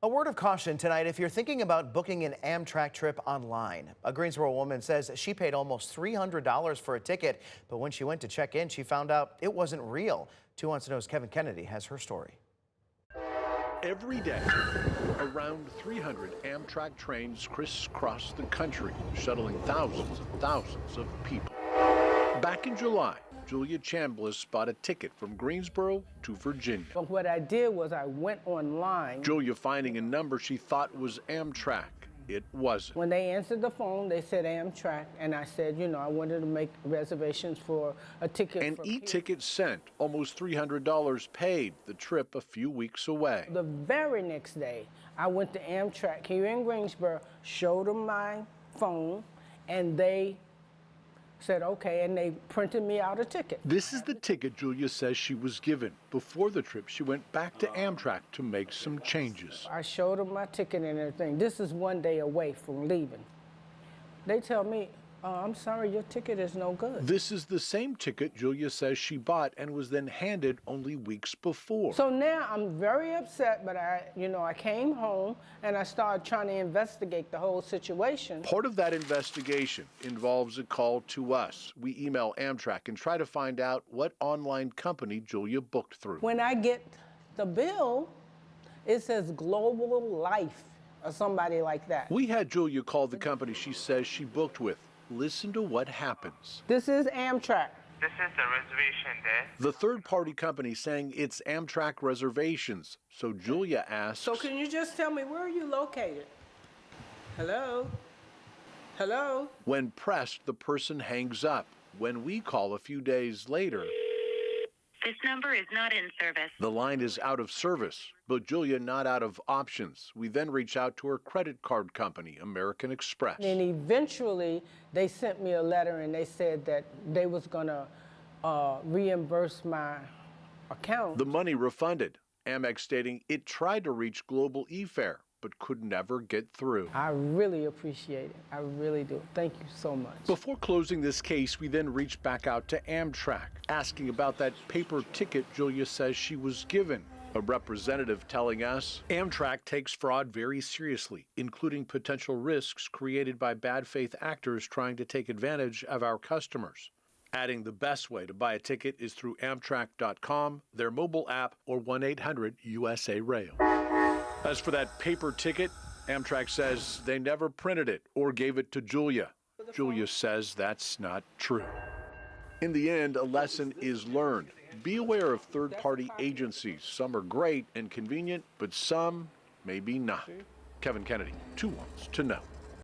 A word of caution tonight if you're thinking about booking an Amtrak trip online. A Greensboro woman says she paid almost $300 for a ticket, but when she went to check in, she found out it wasn't real. 2 Wants to Know's Kevin Kennedy has her story. Every day, around 300 Amtrak trains crisscross the country, shuttling thousands and thousands of people. Back in July, Julia Chambliss bought a ticket from Greensboro to Virginia. But what I did was I went online. Julia finding a number she thought was Amtrak. It wasn't. When they answered the phone, they said Amtrak, and I said, I wanted to make reservations for a ticket. An e-ticket sent, almost $300 paid, the trip a few weeks away. The very next day, I went to Amtrak here in Greensboro, showed them my phone, and they said, okay, and they printed me out a ticket. This is the ticket Julia says she was given. Before the trip, she went back to Amtrak to make some changes. I showed them my ticket and everything. This is 1 day away from leaving. They tell me, I'm sorry, your ticket is no good. This is the same ticket Julia says she bought and was then handed only weeks before. So now I'm very upset, but I came home and I started trying to investigate the whole situation. Part of that investigation involves a call to us. We email Amtrak and try to find out what online company Julia booked through. When I get the bill, it says Global Life or somebody like that. We had Julia call the company she says she booked with. Listen to what happens. This is Amtrak. This is the reservation desk. The third-party company saying it's Amtrak reservations. So Julia asks, so can you just tell me, where are you located? Hello? Hello? When pressed, the person hangs up. When we call a few days later, this number is not in service. The line is out of service, but Julia not out of options. We then reach out to her credit card company, American Express. And eventually, they sent me a letter and they said that they was gonna reimburse my account. The money refunded. Amex stating it tried to reach Global eFare, but could never get through. I really appreciate it. I really do. Thank you so much. Before closing this case, we then reached back out to Amtrak, asking about that paper ticket Julia says she was given. A representative telling us Amtrak takes fraud very seriously, including potential risks created by bad faith actors trying to take advantage of our customers. Adding the best way to buy a ticket is through Amtrak.com, their mobile app, or 1-800-USA-RAIL. As for that paper ticket, Amtrak says they never printed it or gave it to Julia. Julia says that's not true. In the end, a lesson is learned. Be aware of third-party agencies. Some are great and convenient, but some maybe not. Kevin Kennedy, 2 Wants to Know.